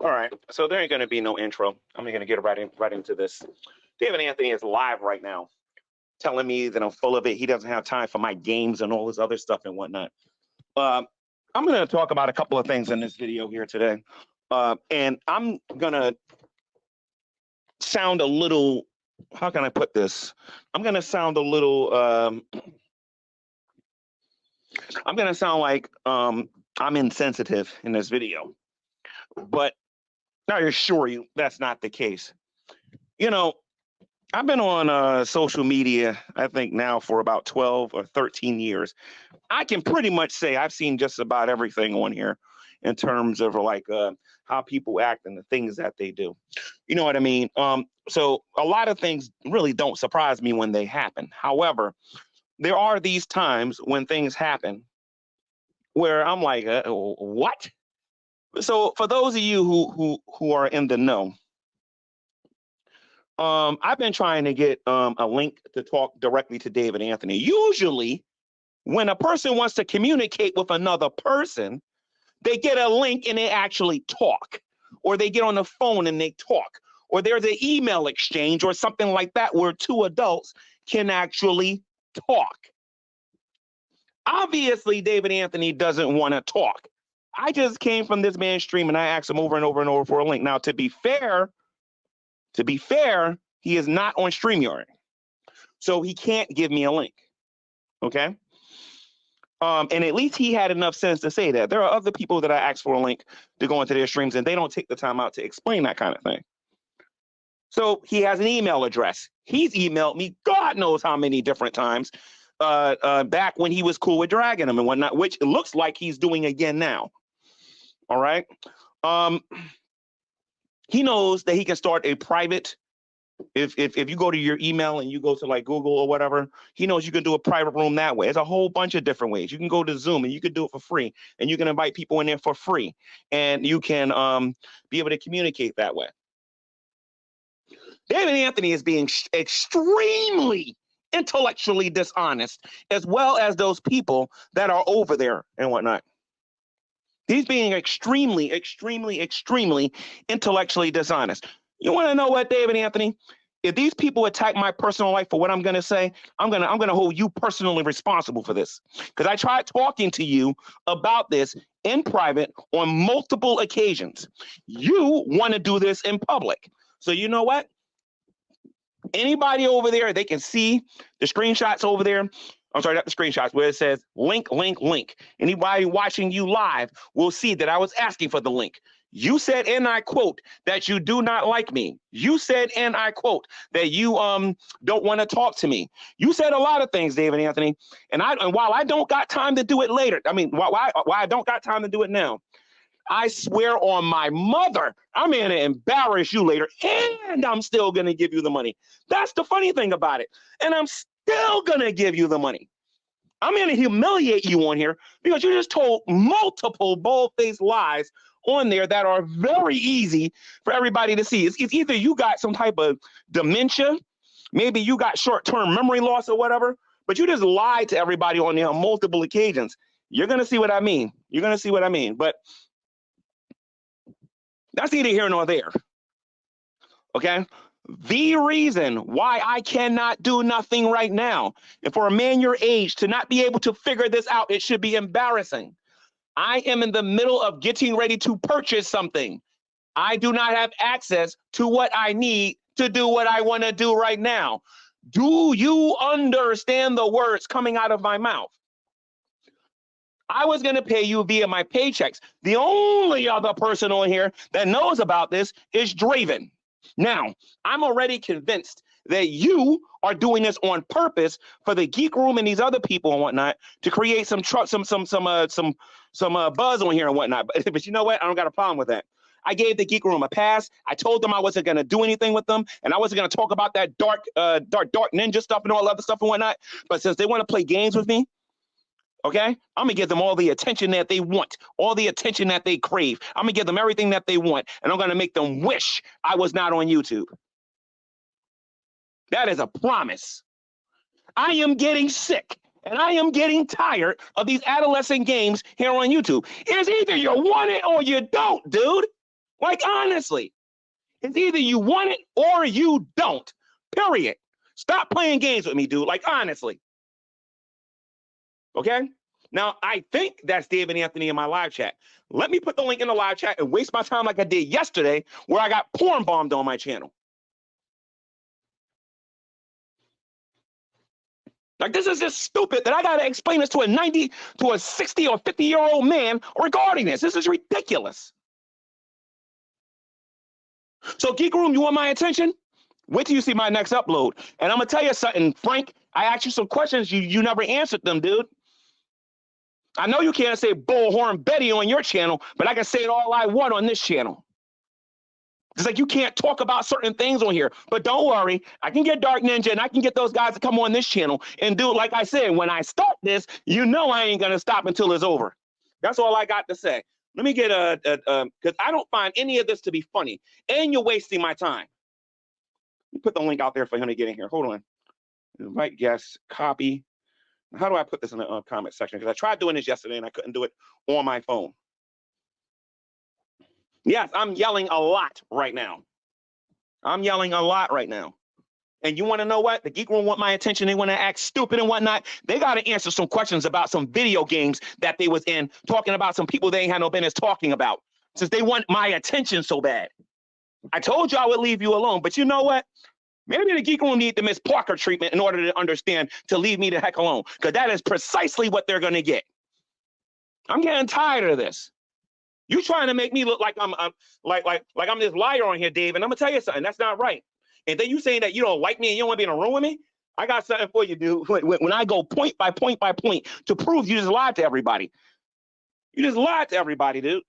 All right, so there ain't going to be no intro. I'm going to get right into this. David Anthony is live right now, telling me that I'm full of it. He doesn't have time for my games and all this other stuff and whatnot. I'm going to talk about a couple of things in this video here today, and I'm going to sound a little. How can I put this? I'm going to sound a little. I'm going to sound like I'm insensitive in this video, but I assure you that's not the case. You know, I've been on social media, I think now for about 12 or 13 years. I can pretty much say I've seen just about everything on here in terms of like how people act and the things that they do. You know what I mean? So a lot of things really don't surprise me when they happen. However, there are these times when things happen where I'm like, what? So for those of you who are in the know, I've been trying to get a link to talk directly to David Anthony. Usually, when a person wants to communicate with another person, they get a link and they actually talk, or they get on the phone and they talk, or there's an email exchange or something like that where two adults can actually talk. Obviously, David Anthony doesn't want to talk. I just came from this man's stream and I asked him over and over and over for a link. Now, to be fair, he is not on StreamYard, so he can't give me a link. Okay. And at least he had enough sense to say that. There are other people that I asked for a link to go into their streams, and they don't take the time out to explain that kind of thing. So he has an email address. He's emailed me God knows how many different times back when he was cool with dragging him and whatnot, which it looks like he's doing again now. All right. He knows that he can start a private. If you go to your email and you go to like Google or whatever, he knows you can do a private room that way. There's a whole bunch of different ways. You can go to Zoom and you can do it for free, and you can invite people in there for free, and you can be able to communicate that way. David Anthony is being extremely intellectually dishonest, as well as those people that are over there and whatnot. He's being extremely, extremely, extremely intellectually dishonest. You want to know what, David Anthony? If these people attack my personal life for what I'm going to say, I'm going to hold you personally responsible for this. Because I tried talking to you about this in private on multiple occasions. You want to do this in public. So you know what? Anybody over there, they can see the screenshots over there. I'm sorry, not the screenshots, where it says link, link, link. Anybody watching you live will see that I was asking for the link. You said, and I quote, that you do not like me. You said, and I quote, that you don't want to talk to me. You said a lot of things, David Anthony. And while I don't got time to do it later, why I don't got time to do it now, I swear on my mother, I'm going to embarrass you later, and I'm still going to give you the money. That's the funny thing about it. And I'm still going to give you the money. I'm going to humiliate you on here because you just told multiple bold-faced lies on there that are very easy for everybody to see. It's either you got some type of dementia, maybe you got short-term memory loss or whatever, but you just lied to everybody on there on multiple occasions. You're going to see what I mean. You're going to see what I mean. But that's neither here nor there. Okay? The reason why I cannot do nothing right now, and for a man your age to not be able to figure this out, it should be embarrassing. I am in the middle of getting ready to purchase something. I do not have access to what I need to do what I want to do right now. Do you understand the words coming out of my mouth? I was going to pay you via my paychecks. The only other person on here that knows about this is Draven. Now, I'm already convinced that you are doing this on purpose for the Geek Room and these other people and whatnot to create some buzz on here and whatnot. But you know what? I don't got a problem with that. I gave the Geek Room a pass. I told them I wasn't going to do anything with them, and I wasn't going to talk about that dark ninja stuff and all other stuff and whatnot. But since they want to play games with me, okay, I'm going to give them all the attention that they want, all the attention that they crave. I'm going to give them everything that they want, and I'm going to make them wish I was not on YouTube. That is a promise. I am getting sick, and I am getting tired of these adolescent games here on YouTube. It's either you want it or you don't, dude. Like, honestly, it's either you want it or you don't. Period. Stop playing games with me, dude. Like, honestly. Okay? Now, I think that's David Anthony in my live chat. Let me put the link in the live chat and waste my time like I did yesterday where I got porn bombed on my channel. Like, this is just stupid that I got to explain this to a 60 or 50-year-old man regarding this. This is ridiculous. So, Geek Room, you want my attention? Wait till you see my next upload. And I'm going to tell you something, Frank. I asked you some questions. You never answered them, dude. I know you can't say Bullhorn Betty on your channel, but I can say it all I want on this channel. It's like you can't talk about certain things on here. But don't worry, I can get Dark Ninja and I can get those guys to come on this channel and do it. Like I said, when I start this, you know I ain't going to stop until it's over. That's all I got to say. Let me get because I don't find any of this to be funny. And you're wasting my time. Let me put the link out there for him to get in here. Hold on. Invite guests, copy. How do I put this in the comment section? Because I tried doing this yesterday and I couldn't do it on my phone. Yes, I'm yelling a lot right now. I'm yelling a lot right now. And you want to know what? The Geek Room want my attention. They want to act stupid and whatnot. They got to answer some questions about some video games that they was in, talking about some people they ain't had no business talking about, since they want my attention so bad. I told you I would leave you alone, but you know what? Maybe the Geek Room need the Miss Parker treatment in order to understand to leave me the heck alone, because that is precisely what they're going to get. I'm getting tired of this. You trying to make me look like I'm this liar on here, Dave, and I'm going to tell you something. That's not right. And then you saying that you don't like me and you don't want to be in a room with me? I got something for you, dude. When I go point by point by point to prove you just lied to everybody. You just lied to everybody, dude.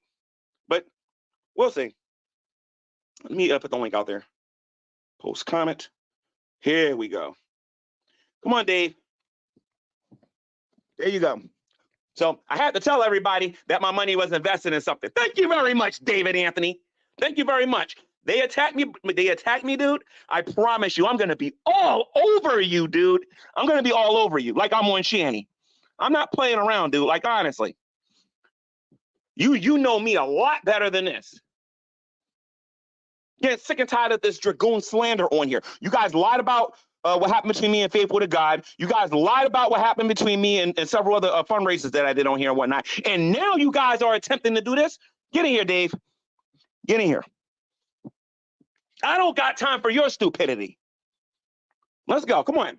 But we'll see. Let me put the link out there. Post comment. Here we go. Come on, Dave. There you go. So I had to tell everybody that my money was invested in something. Thank you very much, David Anthony. Thank you very much. They attacked me. They attacked me, dude. I promise you, I'm going to be all over you, dude. I'm going to be all over you like I'm on Shanny. I'm not playing around, dude. Like, honestly. You know me a lot better than this. Getting sick and tired of this dragoon slander on here. You guys lied about what happened between me and Faithful to God. You guys lied about what happened between me and several other fundraisers that I did on here and whatnot. And now you guys are attempting to do this? Get in here, Dave. Get in here. I don't got time for your stupidity. Let's go. Come on.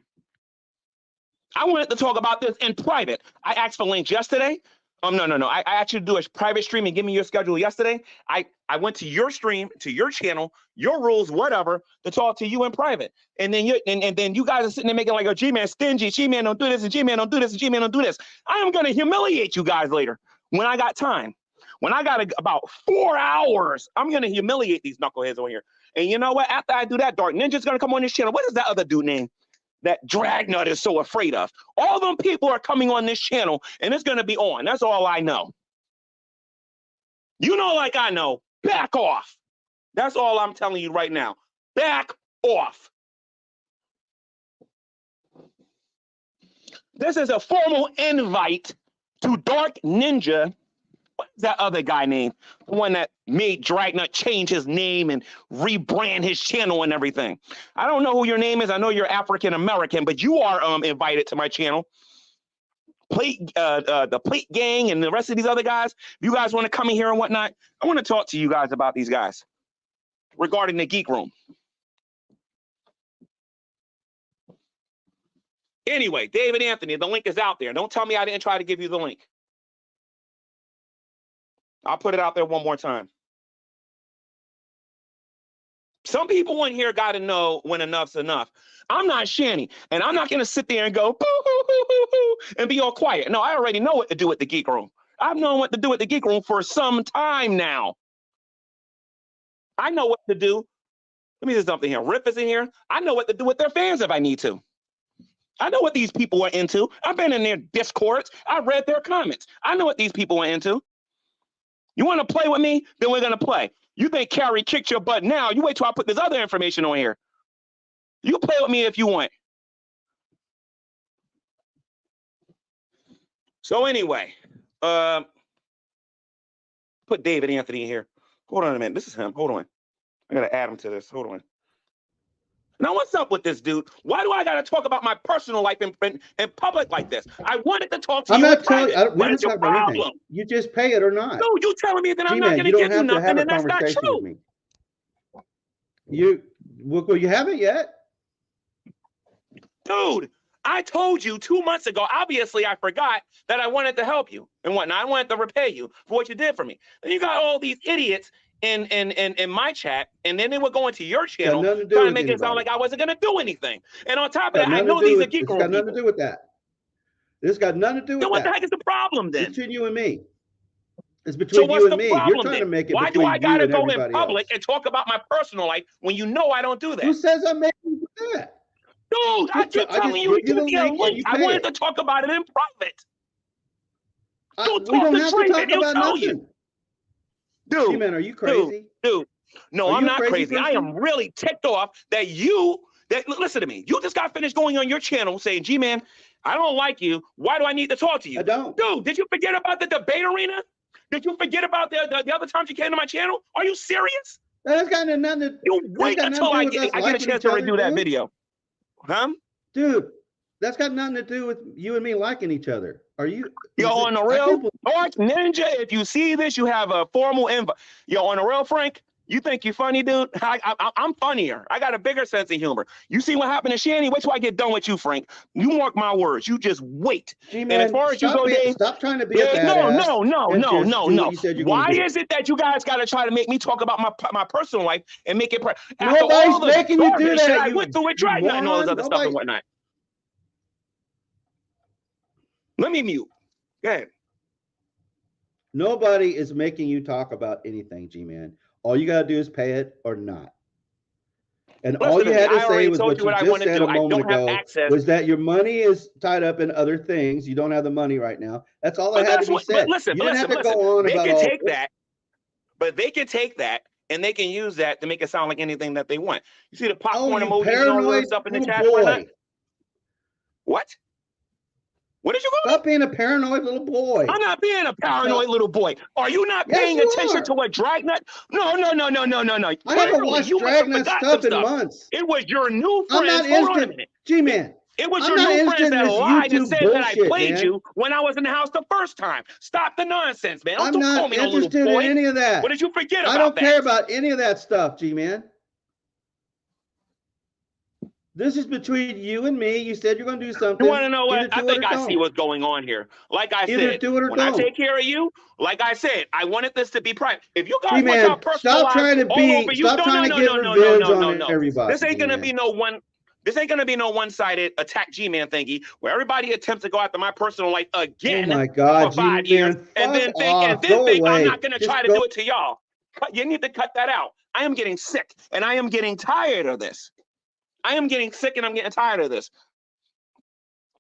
I wanted to talk about this in private. I asked for links yesterday. No. I asked you to do a private stream and give me your schedule yesterday. I went to your stream, to your channel, your rules, whatever, to talk to you in private. And then you guys are sitting there making like a GMan stingy. GMan don't do this, and GMan don't do this, and GMan don't do this. I am going to humiliate you guys later when I got time. When I got about 4 hours, I'm going to humiliate these knuckleheads on here. And you know what? After I do that, Dark Ninja's going to come on this channel. What is that other dude name that Dragnut is so afraid of? All them people are coming on this channel, and it's going to be on. That's all I know. You know, like I know, back off. That's all I'm telling you right now. Back off. This is a formal invite to Dark Ninja. What's that other guy name? The one that made Dragnut change his name and rebrand his channel and everything. I don't know who your name is. I know you're African American, but you are invited to my channel. The Plate Gang and the rest of these other guys. If you guys want to come in here and whatnot, I want to talk to you guys about these guys regarding the Geek Room. Anyway, David Anthony, the link is out there. Don't tell me I didn't try to give you the link. I'll put it out there one more time. Some people in here got to know when enough's enough. I'm not Shanny, and I'm not going to sit there and go, boo, hoo, hoo, hoo, hoo, and be all quiet. No, I already know what to do with the Geek Room. I've known what to do with the Geek Room for some time now. I know what to do. Let me do something here. Riff is in here. I know what to do with their fans if I need to. I know what these people are into. I've been in their Discords. I read their comments. I know what these people are into. You want to play with me? Then we're going to play. You think Carrie kicked your butt now. You wait till I put this other information on here. You play with me if you want. So anyway, put David Anthony in here. Hold on a minute. This is him. Hold on. I gotta add him to this. Hold on. Now, what's up with this dude? Why do I gotta talk about my personal life in public like this? I wanted to talk to I'm you. not telling you. What is your problem? Anything. You just pay it or not. No, you telling me that I'm not gonna you don't give you have to nothing, have a and that's not conversation true. with me. Well, you haven't yet. Dude, I told you 2 months ago, obviously I forgot that I wanted to help you and whatnot. I wanted to repay you for what you did for me. And you got all these idiots in my chat, and then they were going to your channel trying to make it sound like I wasn't going to do anything. And on top of that, I know these are geek people. It's got nothing to do with that. This got nothing to do with that. So what the heck is the problem then? It's between you and me. It's between you and me. You're trying to make it between you and everybody else. Why do I got to go in public and talk about my personal life when you know I don't do that? Who says I'm making you do that? Dude, I keep telling you to give me a link. I wanted to talk about it in private. We don't have to talk about nothing. Dude, G-Man, are you crazy? Dude, no, I'm not crazy. I am really ticked off that listen to me. You just got finished going on your channel saying, G-Man, I don't like you. Why do I need to talk to you? I don't. Dude, did you forget about the debate arena? Did you forget about the other times you came to my channel? Are you serious? That's got nothing to You wait until I get a chance to redo that video. Huh? Dude, that's got nothing to do with you and me liking each other. Are you? Yo, on the real, Ninja, if you see this, you have a formal invite. Yo, on the real, Frank, you think you're funny, dude? I'm funnier. I got a bigger sense of humor. You see what happened to Shanny? Wait till I get done with you, Frank. You mark my words. You just wait. G-Man, and as far as you go, Dave, stop trying to be a badass. No. Why is it that you guys got to try to make me talk about my personal life and make it? Nobody's making you do that. I went through with Dragnet and all this other stuff and whatnot. Let me mute. Go ahead. Nobody is making you talk about anything, G-Man. All you got to do is pay it or not. And all you had to say was what you just said a moment ago was that your money is tied up in other things. You don't have the money right now. That's all I had to be said. You didn't have to go on about they can take that, but they can take that and they can use that to make it sound like anything that they want. You see the popcorn emojis and all this stuff in the chat? What? What did you call? Stop being a paranoid little boy. I'm not being a paranoid little boy. Are you not paying attention to what Dragnet? No. I haven't watched Dragnet stuff in months. It was your new friends. I'm not instant. G-Man. It was your new friends that lied and said that I played you when I was in the house the first time. Stop the nonsense, man. I'm not interested in any of that. What did you forget about that? I don't care about any of that stuff, G-Man. This is between you and me. You said you're going to do something. You want to know what? I think I see what's going on here. Like I said, when I take care of you, like I said, I wanted this to be private. If you guys want your personal life all over you, no. Everybody. This ain't going to be no one. This ain't going to be no one-sided attack G-Man thingy where everybody attempts to go after my personal life again for 5 years and then think I'm not going to try to do it to y'all. You need to cut that out. I am getting sick and I am getting tired of this. I am getting sick and I'm getting tired of this.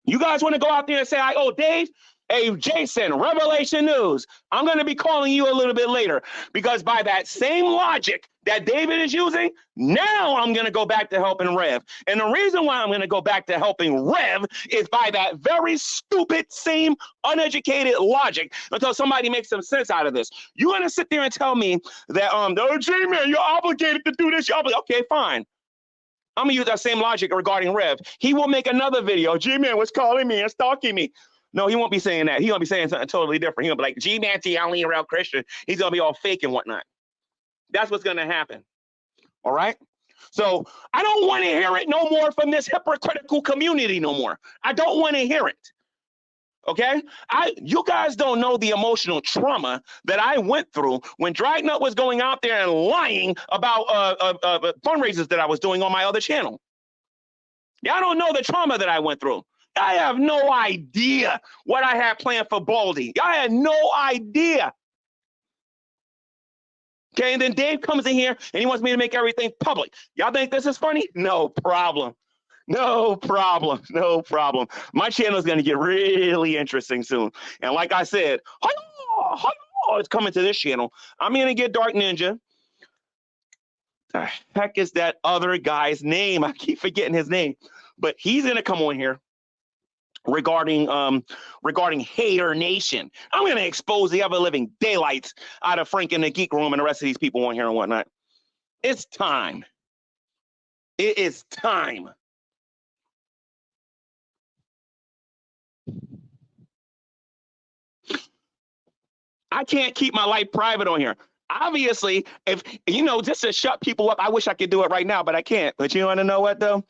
You guys want to go out there and say, oh, Dave, hey, Jason, Revelation News. I'm going to be calling you a little bit later because by that same logic that David is using, now I'm going to go back to helping Rev. And the reason why I'm going to go back to helping Rev is by that very stupid, same uneducated logic until somebody makes some sense out of this. You're going to sit there and tell me that, G-Man, you're obligated to do this. Okay, fine. I'm going to use that same logic regarding Rev. He will make another video. G-Man was calling me and stalking me. No, he won't be saying that. He's going to be saying something totally different. He'll be like, G-Man, the only real Christian. He's going to be all fake and whatnot. That's what's going to happen. All right? So I don't want to hear it no more from this hypocritical community no more. I don't want to hear it. Okay, you guys don't know the emotional trauma that I went through when Dragnet was going out there and lying about fundraisers that I was doing on my other channel. Y'all don't know the trauma that I went through. I have no idea what I had planned for Baldy. I had no idea. Okay, and then Dave comes in here and he wants me to make everything public. Y'all think this is funny? No problem. No problem. My channel is going to get really interesting soon. And like I said, it's coming to this channel. I'm going to get Dark Ninja. The heck is that other guy's name? I keep forgetting his name. But he's going to come on here. regarding Hater Nation. I'm going to expose the ever living daylights out of Frank in the Geek Room and the rest of these people on here and whatnot. It's time. It is time. I can't keep my life private on here. Obviously, if just to shut people up, I wish I could do it right now, but I can't. But you want to know what though?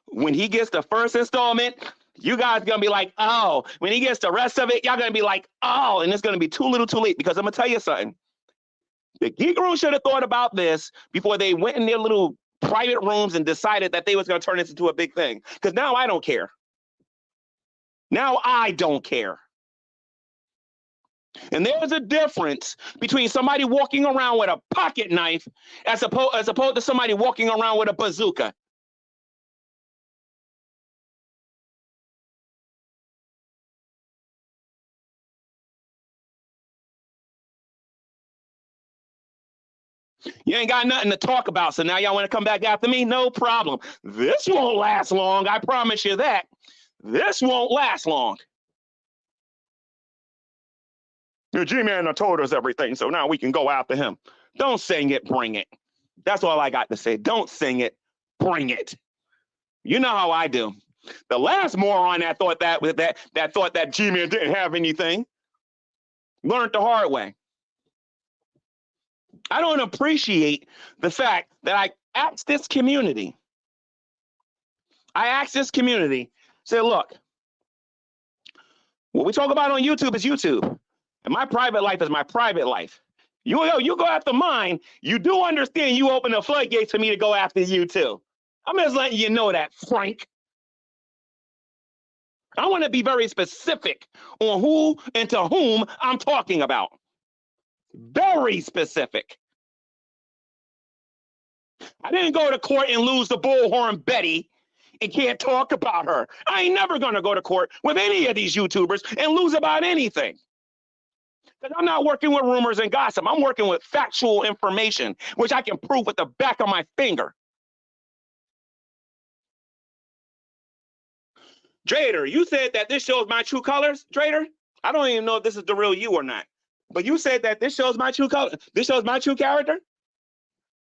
When he gets the first installment, you guys are gonna be like, oh. When he gets the rest of it, y'all gonna be like, oh, and it's gonna be too little, too late. Because I'm gonna tell you something. The Geek Room should have thought about this before they went in their little private rooms and decided that they was gonna turn this into a big thing. Because now I don't care. Now I don't care. And there's a difference between somebody walking around with a pocket knife as opposed to somebody walking around with a bazooka. You ain't got nothing to talk about, so now y'all want to come back after me? No problem. This won't last long, I promise you that. This won't last long. Your G-Man told us everything, so now we can go after him. Don't sing it, bring it. That's all I got to say. Don't sing it, bring it. You know how I do. The last moron that thought that G-Man didn't have anything learned the hard way. I don't appreciate the fact that I asked this community. Say, look, what we talk about on YouTube is YouTube. And my private life is my private life. You go after mine, you do understand you open the floodgates for me to go after you too. I'm just letting you know that, Frank. I want to be very specific on who and to whom I'm talking about. Very specific. I didn't go to court and lose the bullhorn Betty and can't talk about her. I ain't never going to go to court with any of these YouTubers and lose about anything. Because I'm not working with rumors and gossip. I'm working with factual information, which I can prove with the back of my finger. Drader, you said that this shows my true colors, Drader? I don't even know if this is the real you or not. But you said that this shows my true color. This shows my true character?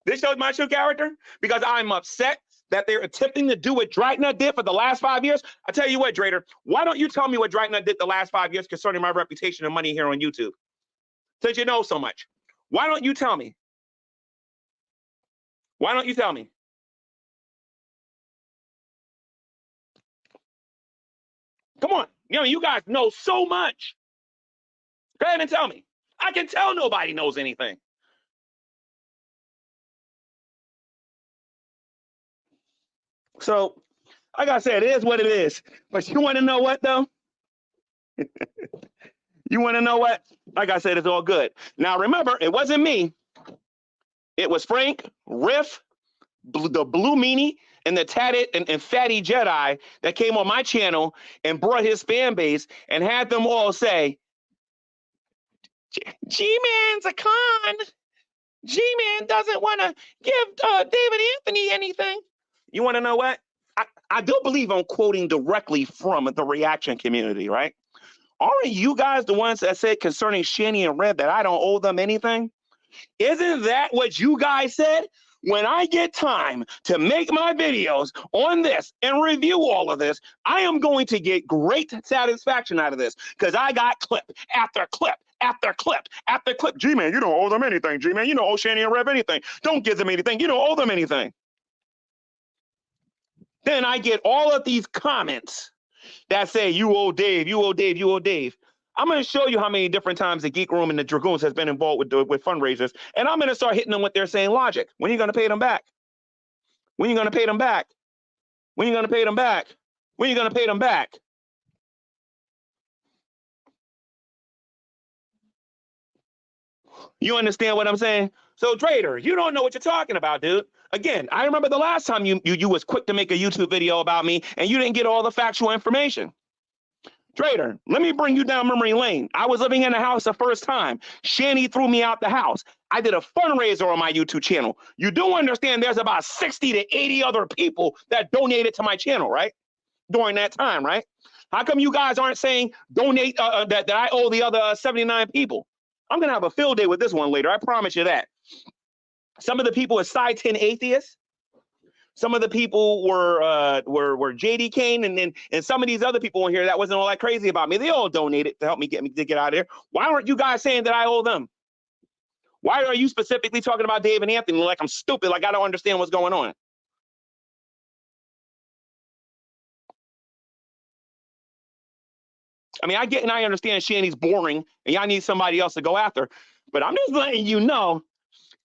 This shows my true character? Because I'm upset that they're attempting to do what Dragna did for the last 5 years. I tell you what, Drader, why don't you tell me what Dragna did the last 5 years concerning my reputation and money here on YouTube? Since you know so much. Why don't you tell me? Why don't you tell me? Come on. You guys know so much. Go ahead and tell me. I can tell nobody knows anything. So, like I said, it is what it is. But you want to know what, though? You want to know what? Like I said, it's all good. Now, remember, it wasn't me. It was Frank, Riff, the Blue Meanie, and the Tatted and Fatty Jedi that came on my channel and brought his fan base and had them all say, G-Man's a con. G-Man doesn't want to give David Anthony anything. You want to know what? I do believe I'm quoting directly from the reaction community, right? Aren't you guys the ones that said concerning Shanny and Red that I don't owe them anything? Isn't that what you guys said? When I get time to make my videos on this and review all of this, I am going to get great satisfaction out of this because I got clip after clip after clip after clip. G-Man, you don't owe them anything, G-Man. You don't owe Shanny and Rev anything. Don't give them anything. You don't owe them anything. Then I get all of these comments that say, you owe Dave, you owe Dave, you owe Dave. I'm going to show you how many different times the Geek Room and the Dragoons has been involved with fundraisers, and I'm going to start hitting them with their same logic. When are you going to pay them back? When are you going to pay them back? When are you going to pay them back? When are you going to pay them back? You understand what I'm saying? So, Drader, you don't know what you're talking about, dude. Again, I remember the last time you was quick to make a YouTube video about me, and you didn't get all the factual information. Drader, let me bring you down memory lane. I was living in a house the first time. Shanny threw me out the house. I did a fundraiser on my YouTube channel. You do understand there's about 60 to 80 other people that donated to my channel, right? During that time, right? How come you guys aren't saying donate that I owe the other 79 people? I'm going to have a field day with this one later. I promise you that. Some of the people are side 10 atheists. Some of the people were JD Kane, and some of these other people in here that wasn't all that crazy about me. They all donated to help me to get out of there. Why aren't you guys saying that I owe them? Why are you specifically talking about Dave and Anthony like I'm stupid, like I don't understand what's going on? I mean, I get and I understand Shanny's boring and y'all need somebody else to go after, but I'm just letting you know,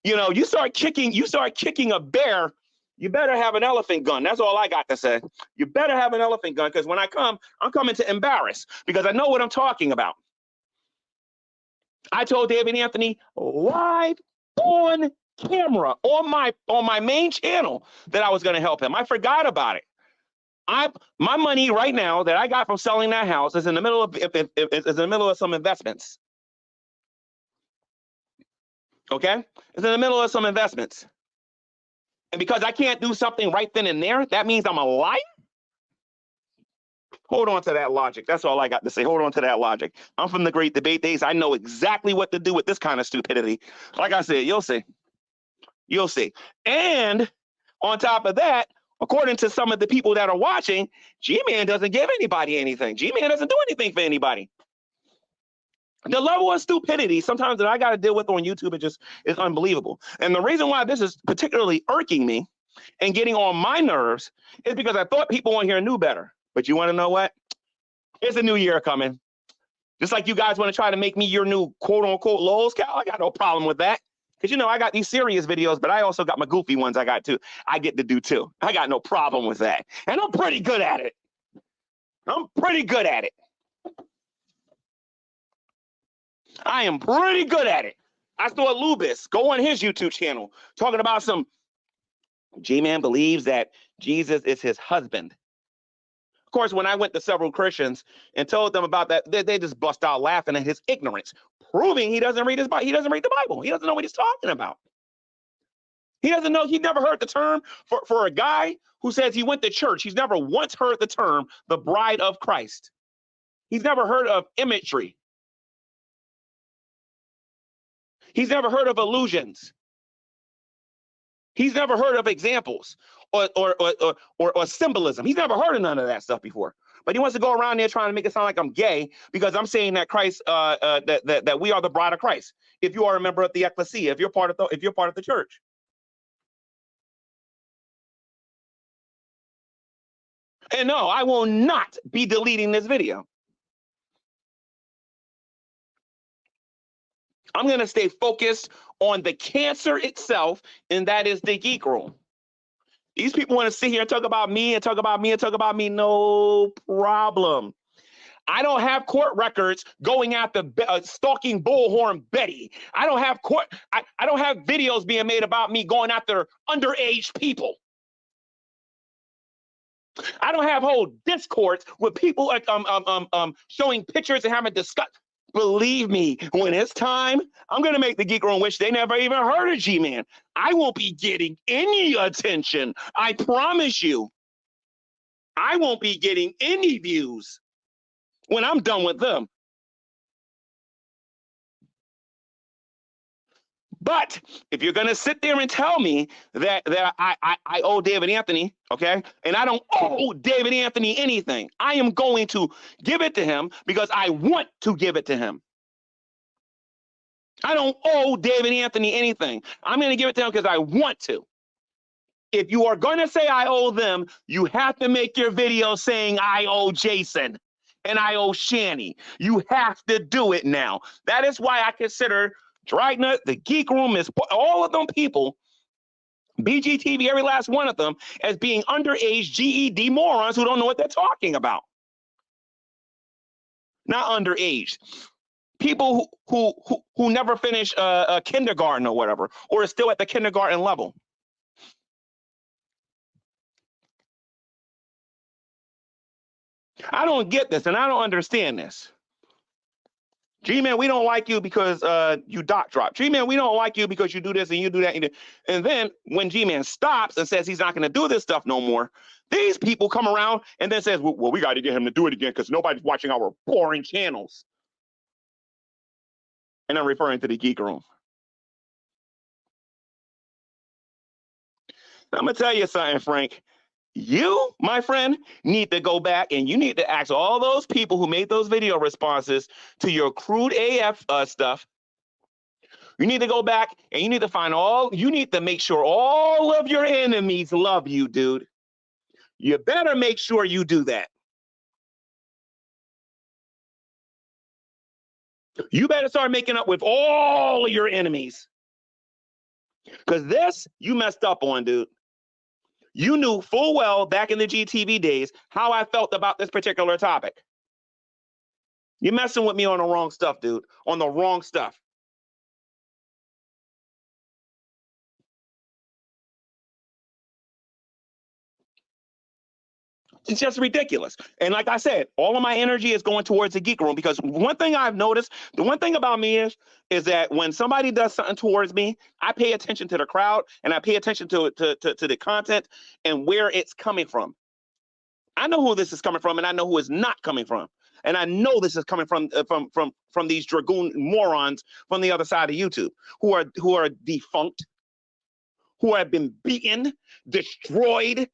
you start kicking a bear, you better have an elephant gun. That's all I got to say. You better have an elephant gun, because when I come, I'm coming to embarrass, because I know what I'm talking about. I told David Anthony live on camera on my main channel that I was going to help him. I forgot about it. My money right now that I got from selling that house is in the middle of some investments. Okay, it's in the middle of some investments, and because I can't do something right then and there, that means I'm a liar. Hold on to that logic. That's all I got to say. Hold on to that logic. I'm from the great debate days. I know exactly what to do with this kind of stupidity. Like I said, you'll see. You'll see. And on top of that, according to some of the people that are watching, GMan doesn't give anybody anything. GMan doesn't do anything for anybody. The level of stupidity sometimes that I got to deal with on YouTube is unbelievable. And the reason why this is particularly irking me and getting on my nerves is because I thought people on here knew better. But you want to know what? It's a new year coming. Just like you guys want to try to make me your new quote-unquote Lowe's cow, I got no problem with that. Because, I got these serious videos, but I also got my goofy ones I get to do too. I got no problem with that. And I'm pretty good at it. I am pretty good at it. I saw Lubis go on his YouTube channel talking about some GMan believes that Jesus is his husband. Of course, when I went to several Christians and told them about that, they just bust out laughing at his ignorance, proving he doesn't read the Bible. He doesn't know what he's talking about. He doesn't know. He never heard the term for a guy who says he went to church. He's never once heard the term the bride of Christ. He's never heard of imagery. He's never heard of illusions. He's never heard of examples or symbolism. He's never heard of none of that stuff before. But he wants to go around there trying to make it sound like I'm gay because I'm saying that Christ, that we are the bride of Christ. If you are a member of the ecclesia, if you're part of the church. And no, I will not be deleting this video. I'm going to stay focused on the cancer itself, and that is the geek room. These people want to sit here and talk about me and talk about me and talk about me. No problem. I don't have court records going after stalking Bullhorn Betty. I don't have I don't have videos being made about me going after underage people. I don't have whole discords with people showing pictures and having discuss. Believe me, when it's time, I'm going to make the Geek Room wish they never even heard of GMan. I won't be getting any attention. I promise you. I won't be getting any views when I'm done with them. But if you're going to sit there and tell me that I owe David Anthony, okay, and I don't owe David Anthony anything, I am going to give it to him because I want to give it to him. I don't owe David Anthony anything. I'm going to give it to him because I want to. If you are going to say I owe them, you have to make your video saying I owe Jason and I owe Shanny. You have to do it now. That is why I consider Dragnet, the Geek Room, is all of them people, BGTV, every last one of them, as being underage GED morons who don't know what they're talking about. Not underage. People who never finish a kindergarten or whatever, or is still at the kindergarten level. I don't get this, and I don't understand this. G-Man, we don't like you because you dot drop. G-Man, we don't like you because you do this and you do that. And then when G-Man stops and says he's not going to do this stuff no more, these people come around and then says, well, we got to get him to do it again because nobody's watching our boring channels. And I'm referring to the Geek Room. I'm going to tell you something, Frank. You, my friend, need to go back and you need to ask all those people who made those video responses to your crude AF stuff. You need to go back and you need to you need to make sure all of your enemies love you, dude. You better make sure you do that. You better start making up with all of your enemies. Because this, you messed up on, dude. You knew full well back in the GTV days how I felt about this particular topic. You're messing with me on the wrong stuff, dude. On the wrong stuff. It's just ridiculous. And like I said, all of my energy is going towards the Geek Room because one thing I've noticed, the one thing about me is that when somebody does something towards me, I pay attention to the crowd and I pay attention to the content and where it's coming from. I know who this is coming from and I know who it's not coming from. And I know this is coming from these dragoon morons from the other side of YouTube who are defunct, who have been beaten, destroyed,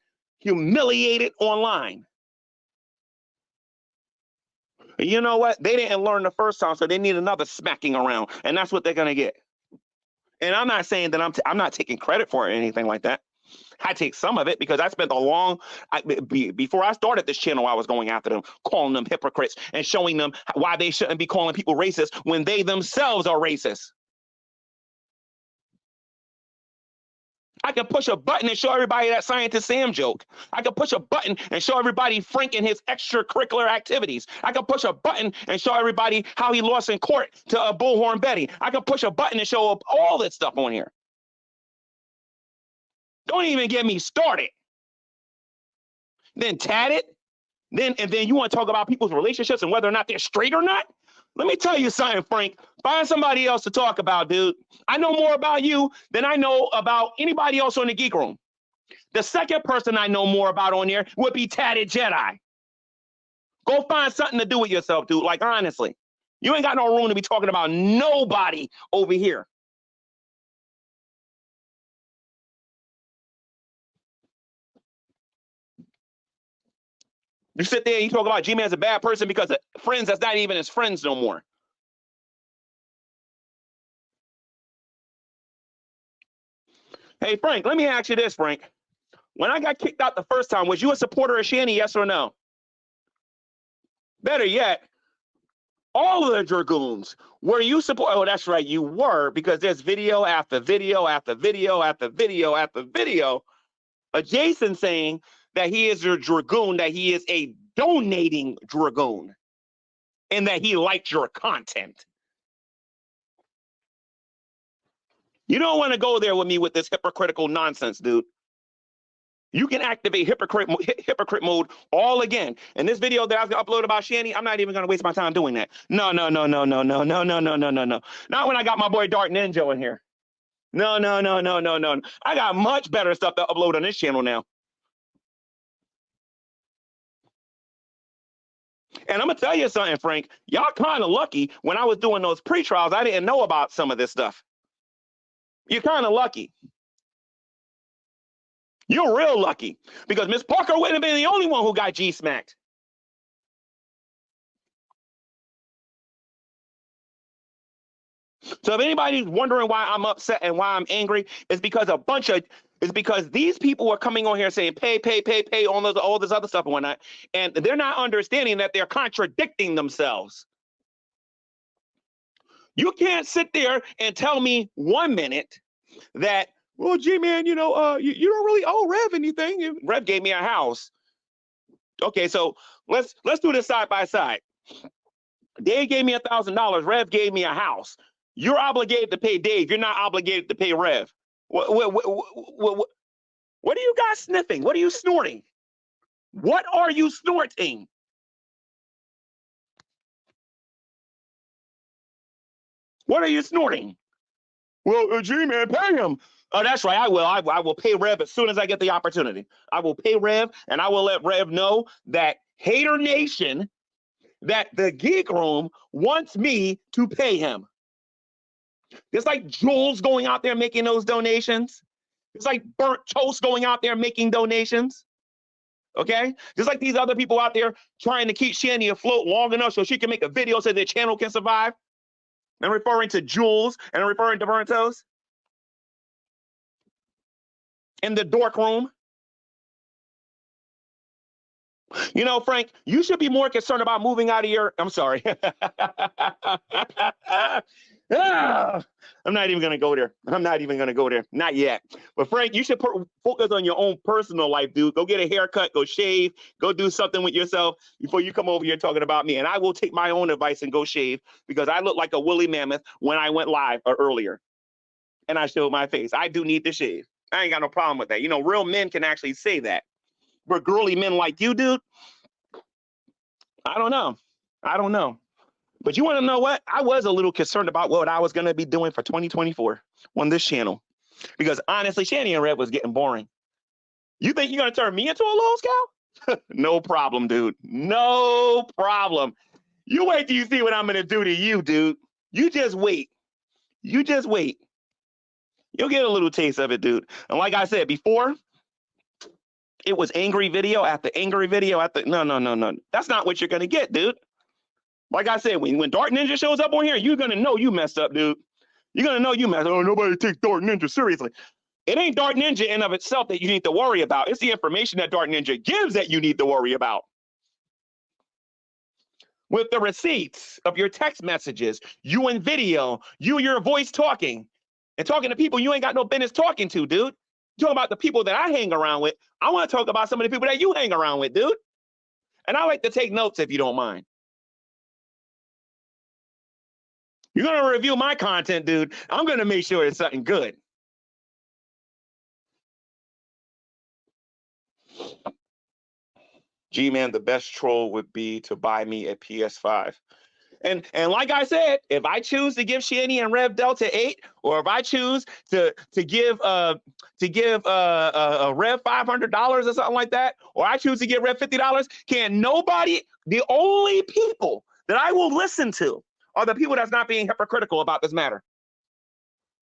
humiliated online. You know what? They didn't learn the first time, so they need another smacking around, and that's what they're gonna get. And I'm not saying that I'm not taking credit for it or anything like that. I take some of it because I spent before I started this channel, I was going after them, calling them hypocrites and showing them why they shouldn't be calling people racist when they themselves are racist. I can push a button and show everybody that Scientist Sam joke. I can push a button and show everybody Frank and his extracurricular activities. I can push a button and show everybody how he lost in court to a Bullhorn Betty. I can push a button and show up all that stuff on here. Don't even get me started. Then tatted. And then you want to talk about people's relationships and whether or not they're straight or not? Let me tell you something, Frank. Find somebody else to talk about, dude. I know more about you than I know about anybody else on the Geek Room. The second person I know more about on there would be Tatted Jedi. Go find something to do with yourself, dude. Like, honestly, you ain't got no room to be talking about nobody over here. You sit there and you talk about G-Man's a bad person because of friends that's not even his friends no more. Hey, Frank, let me ask you this, Frank. When I got kicked out the first time, was you a supporter of Shanny, yes or no? Better yet, all of the Dragoons, were you support? Oh, that's right, you were, because there's video after video after video after video after video of Jason saying that he is a Dragoon, that he is a donating Dragoon, and that he likes your content. You don't want to go there with me with this hypocritical nonsense, dude. You can activate hypocrite mode all again. And this video that I was gonna upload about Shanny, I'm not even gonna waste my time doing that. No. Not when I got my boy Dark Ninja in here. No. I got much better stuff to upload on this channel now. And I'm gonna tell you something, Frank. Y'all kind of lucky when I was doing those pre-trials, I didn't know about some of this stuff. You're kind of lucky. You're real lucky because Miss Parker wouldn't have been the only one who got G-smacked. So if anybody's wondering why I'm upset and why I'm angry, it's because these people are coming on here saying pay, all this other stuff and whatnot, and they're not understanding that they're contradicting themselves. You can't sit there and tell me 1 minute that, well, G-Man, you don't really owe Rev anything. Rev gave me a house. Okay, so let's do this side by side. Dave gave me $1,000. Rev gave me a house. You're obligated to pay Dave. You're not obligated to pay Rev. What are you guys sniffing? What are you snorting? What are you snorting? What are you snorting? Well, G-Man, pay him. Oh, that's right. I will. I will pay Rev as soon as I get the opportunity. I will pay Rev, and I will let Rev know that Hater Nation, that the Geek Room wants me to pay him. It's like Jules going out there making those donations. It's like Burnt Toast going out there making donations. Okay? Just like these other people out there trying to keep Shanny afloat long enough so she can make a video so their channel can survive. I'm referring to Jules and I'm referring to Burnt Toast. In the dork room. You know, Frank, you should be more concerned about moving out of your, I'm sorry. I'm not even going to go there. I'm not even going to go there. Not yet. But Frank, you should focus on your own personal life, dude. Go get a haircut, go shave, go do something with yourself before you come over here talking about me. And I will take my own advice and go shave because I look like a woolly mammoth when I went live earlier. And I showed my face. I do need to shave. I ain't got no problem with that. You know, real men can actually say that. But girly men like you, dude, I don't know. I don't know. But you want to know what? I was a little concerned about what I was going to be doing for 2024 on this channel. Because honestly, Shanny and Red was getting boring. You think you're going to turn me into a little scout? No problem, dude. No problem. You wait till you see what I'm going to do to you, dude. You just wait. You just wait. You'll get a little taste of it, dude. And like I said before, it was angry video after angry video after. No. That's not what you're going to get, dude. Like I said, when Dark Ninja shows up on here, you're going to know you messed up, dude. You're going to know you messed up. Oh, nobody takes Dark Ninja seriously. It ain't Dark Ninja in of itself that you need to worry about. It's the information that Dark Ninja gives that you need to worry about. With the receipts of your text messages, you in video, your voice talking, and talking to people you ain't got no business talking to, dude. Talking about the people that I hang around with. I want to talk about some of the people that you hang around with, dude. And I like to take notes if you don't mind. You're going to review my content, dude. I'm going to make sure it's something good. G-Man, the best troll would be to buy me a PS5. And like I said, if I choose to give Shanny and Rev Delta 8, or if I choose to give Rev $500 or something like that, or I choose to give Rev $50, can nobody, the only people that I will listen to are the people that's not being hypocritical about this matter.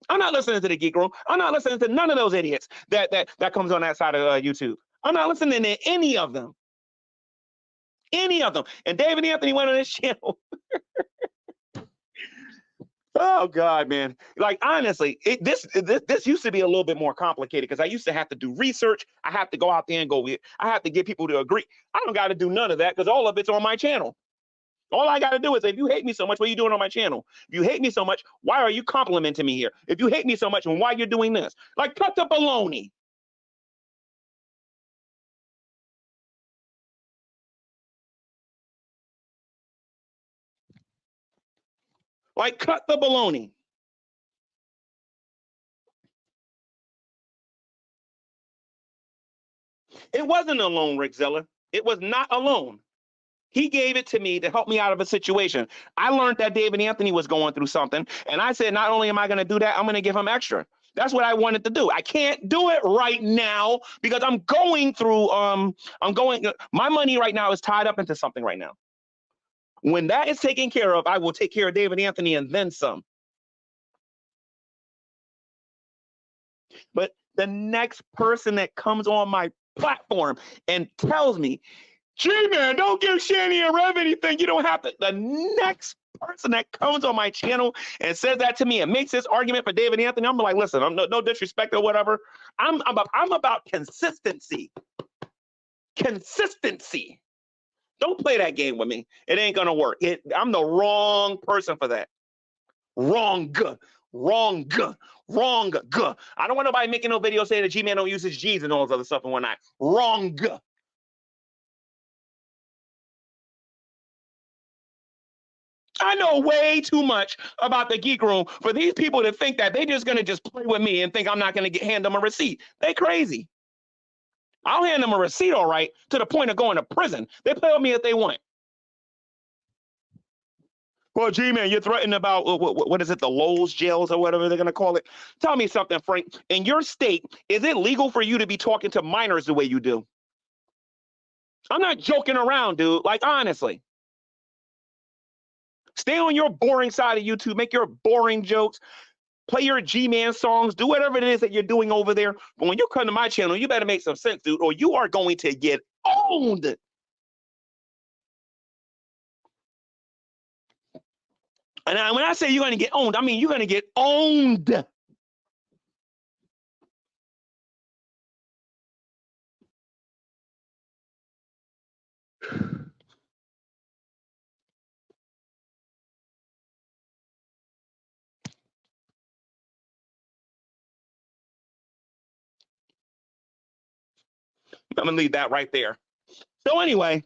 I'm not listening to the Geek Room. I'm not listening to none of those idiots that comes on that side of YouTube. I'm not listening to any of them. Any of them. And David Anthony went on his channel. Oh God, man! Like honestly, this used to be a little bit more complicated because I used to have to do research. I have to go out there and I have to get people to agree. I don't got to do none of that because all of it's on my channel. All I got to do is, if you hate me so much, what are you doing on my channel? If you hate me so much, why are you complimenting me here? If you hate me so much, and why you're doing this? Like, cut the baloney. Like, cut the baloney. It wasn't alone, Rick Zeller. It was not alone. He gave it to me to help me out of a situation. I learned that David Anthony was going through something, and I said, not only am I going to do that, I'm going to give him extra. That's what I wanted to do. I can't do it right now because I'm going through, my money right now is tied up into something right now. When that is taken care of, I will take care of David Anthony and then some. But the next person that comes on my platform and tells me, G-Man, don't give Shanny and Rev anything. You don't have to. The next person that comes on my channel and says that to me and makes this argument for David Anthony, I'm like, listen, I'm no disrespect or whatever. I'm about consistency. Consistency. Don't play that game with me. It ain't gonna work. I'm the wrong person for that. Wrong. I don't want nobody making no video saying that G-Man don't use his G's and all this other stuff and whatnot. Wrong. I know way too much about the Geek Room for these people to think that they're just going to just play with me and think I'm not going to hand them a receipt. They crazy. I'll hand them a receipt, all right, to the point of going to prison. They play with me if they want. Well, G-Man, you're threatening about, what is it, the Lowe's jails or whatever they're going to call it. Tell me something, Frank. In your state, is it legal for you to be talking to minors the way you do? I'm not joking around, dude. Like, honestly. Stay on your boring side of YouTube. Make your boring jokes. Play your G-Man songs. Do whatever it is that you're doing over there. But when you come to my channel, you better make some sense, dude, or you are going to get owned. And when I say you're going to get owned, I mean you're going to get owned. I'm going to leave that right there. So anyway,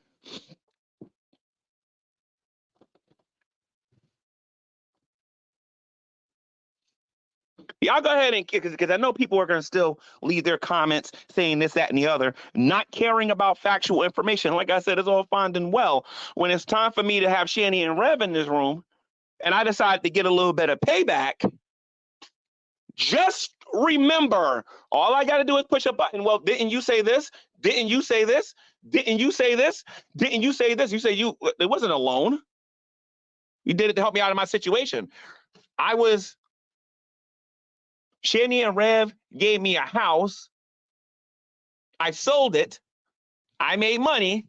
y'all go ahead and, because I know people are going to still leave their comments saying this, that, and the other, not caring about factual information. Like I said, it's all fine and well. When it's time for me to have Shani and Rev in this room, and I decide to get a little bit of payback, just remember, all I got to do is push a button. Well, didn't you say this? Didn't you say this? Didn't you say this? Didn't you say this? You say it wasn't a loan. You did it to help me out of my situation. Shani and Rev gave me a house. I sold it. I made money.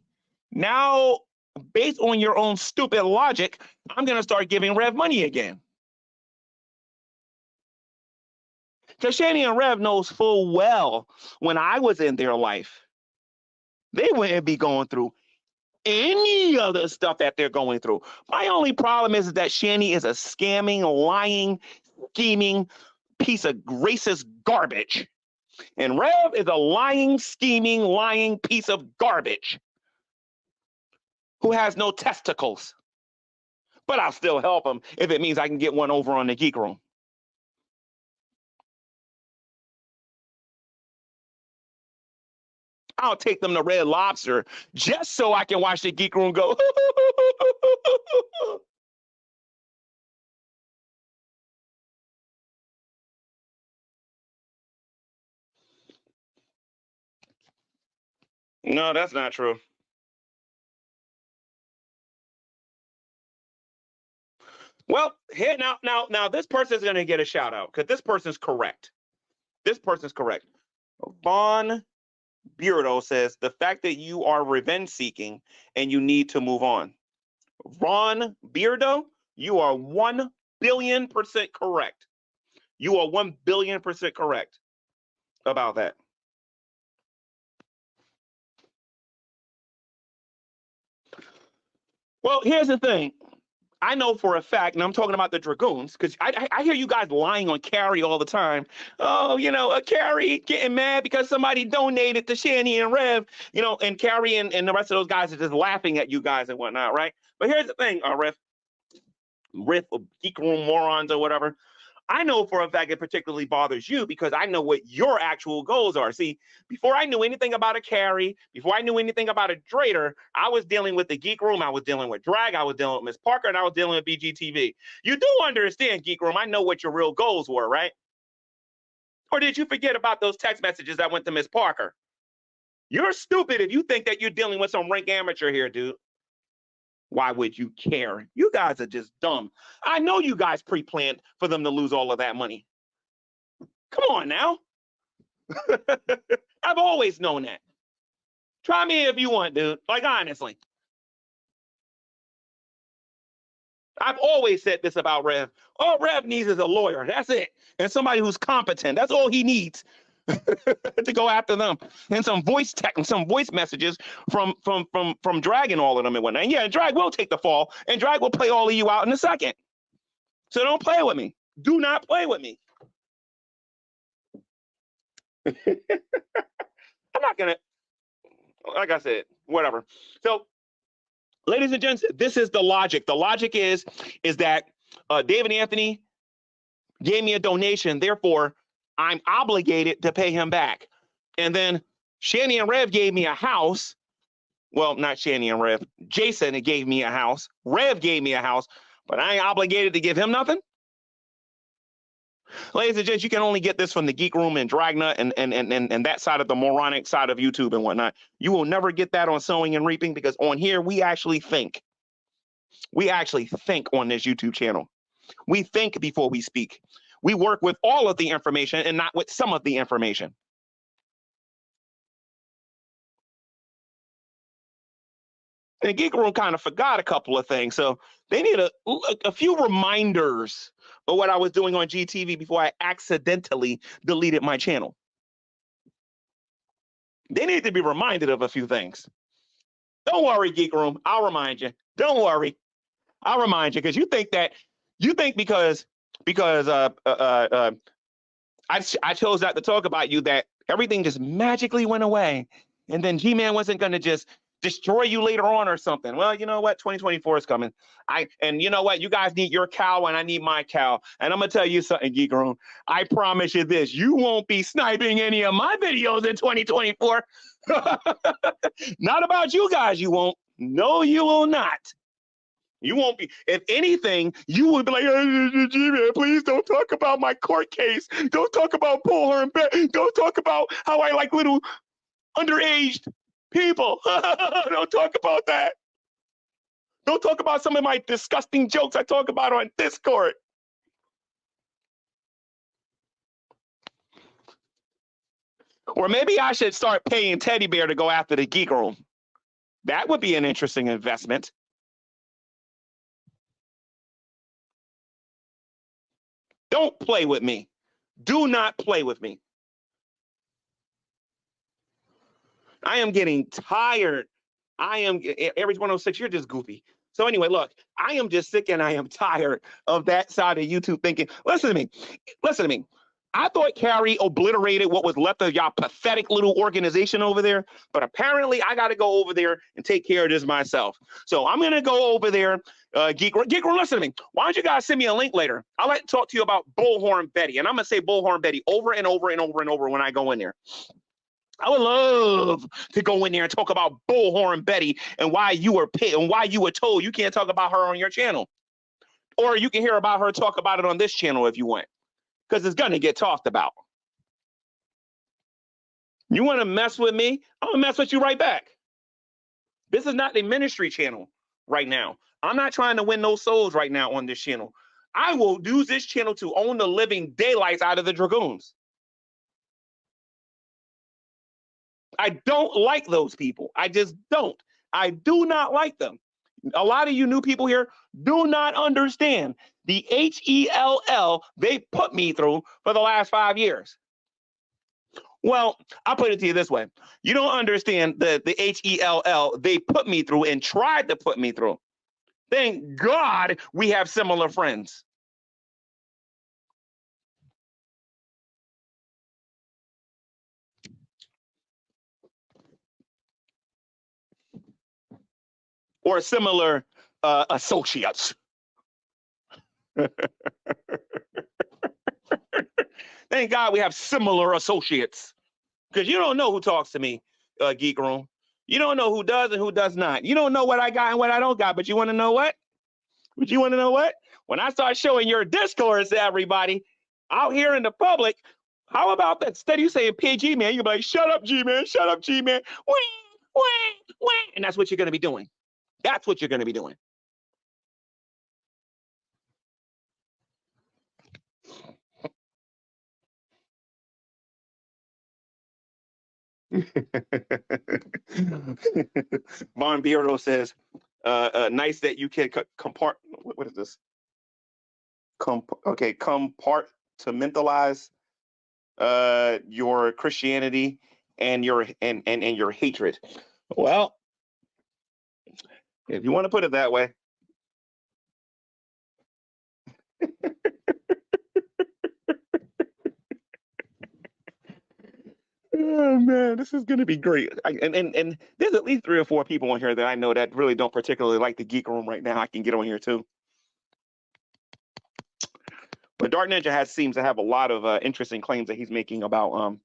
Now, based on your own stupid logic, I'm going to start giving Rev money again. Because Shani and Rev knows full well when I was in their life, they wouldn't be going through any other stuff that they're going through. My only problem is that Shani is a scamming, lying, scheming piece of racist garbage. And Rev is a lying, scheming, lying piece of garbage who has no testicles. But I'll still help him if it means I can get one over on the Geek Room. I'll take them to Red Lobster just so I can watch the Geek Room go. No, that's not true. Well, here now this person's going to get a shout out because this person's correct. This person's correct. Vaughn Beardo says the fact that you are revenge seeking and you need to move on. Ron Beardo, you are 1 billion% correct. You are 1 billion% correct about that. Well, here's the thing. I know for a fact, and I'm talking about the Dragoons, because I hear you guys lying on Carrie all the time. Oh, Carrie getting mad because somebody donated to Shani and Rev, and Carrie and the rest of those guys are just laughing at you guys and whatnot, right? But here's the thing, Riff or Geek Room morons or whatever. I know for a fact it particularly bothers you because I know what your actual goals are. See, before I knew anything about a Carrie, before I knew anything about a Drader, I was dealing with the Geek Room, I was dealing with Drag, I was dealing with Miss Parker, and I was dealing with BGTV. You do understand, Geek Room, I know what your real goals were, right? Or did you forget about those text messages that went to Miss Parker? You're stupid if you think that you're dealing with some rank amateur here, dude. Why would you care? You guys are just dumb. I know you guys pre-planned for them to lose all of that money. Come on now. I've always known that. Try me if you want, dude. Like, honestly. I've always said this about Rev. All Rev needs is a lawyer. That's it. And somebody who's competent. That's all he needs. To go after them, and some voice messages from Drag and all of them and whatnot. And yeah, Drag will take the fall, and Drag will play all of you out in a second. So don't play with me. Do not play with me. I'm not gonna, like I said, whatever. So, ladies and gents, this is the logic. The logic is that David Anthony gave me a donation, therefore I'm obligated to pay him back. And then Shani and Rev gave me a house. Well, not Shani and Rev. Jason gave me a house. Rev gave me a house. but I ain't obligated to give him nothing. Ladies and gents, you can only get this from the Geek Room and Dragnet and that side of the moronic side of YouTube and whatnot. You will never get that on Sowing and Reaping, because on here we actually think. We actually think on this YouTube channel. We think before we speak. We work with all of the information and not with some of the information. And the Geek Room kind of forgot a couple of things, so they need a few reminders of what I was doing on GTV before I accidentally deleted my channel. They need to be reminded of a few things. Don't worry, Geek Room, I'll remind you. Don't worry, I'll remind you, because you think because I chose not to talk about you that everything just magically went away, and then G-Man wasn't going to just destroy you later on or something. Well, you know what? 2024 is coming. And you know what? You guys need your cow and I need my cow. And I'm going to tell you something, Geek Room. I promise you this. You won't be sniping any of my videos in 2024. Not about you guys, you won't. No, you will not. You won't be. If anything, you would be like, G-Man, please don't talk about my court case. Don't talk about Bullhorn. Don't talk about how I like little underaged people. Don't talk about that. Don't talk about some of my disgusting jokes I talk about on Discord. Or maybe I should start paying Teddy Bear to go after the Geek Room. That would be an interesting investment. Don't play with me. Do not play with me. I am getting tired. Every 106, you're just goofy. So anyway, look, I am just sick and I am tired of that side of YouTube thinking, listen to me. I thought Carrie obliterated what was left of y'all pathetic little organization over there, but apparently I got to go over there and take care of this myself. So I'm going to go over there. Geek Room, listen to me. Why don't you guys send me a link later? I'd like to talk to you about Bullhorn Betty, and I'm going to say Bullhorn Betty over and over and over and over when I go in there. I would love to go in there and talk about Bullhorn Betty and why you were told you can't talk about her on your channel. Or you can hear about her, talk about it on this channel if you want, because it's going to get talked about. You want to mess with me? I'm going to mess with you right back. This is not a ministry channel right now. I'm not trying to win no souls right now on this channel. I will use this channel to own the living daylights out of the Dragoons. I don't like those people. I just don't. I do not like them. A lot of you new people here do not understand the HELL they put me through for the last 5 years. Well, I'll put it to you this way. You don't understand the HELL they put me through and tried to put me through. Thank God we have similar friends. Or similar associates. Thank God we have similar associates. Because you don't know who talks to me, Geek Room. You don't know who does and who does not. You don't know what I got and what I don't got, but you want to know what? But you want to know what? When I start showing your Discords to everybody out here in the public, how about that? Instead of you saying PG man, you're like, shut up, G-Man, shut up, G-Man. And that's what you're going to be doing. That's what you're going to be doing. Von Beardo says, nice that you can what is this? Compartmentalize your Christianity and your hatred. Well, if you want to put it that way. Oh man, this is going to be great. And there's at least 3 or 4 people on here that I know that really don't particularly like the Geek Room right now. I can get on here too. But Dark Ninja seems to have a lot of interesting claims that he's making about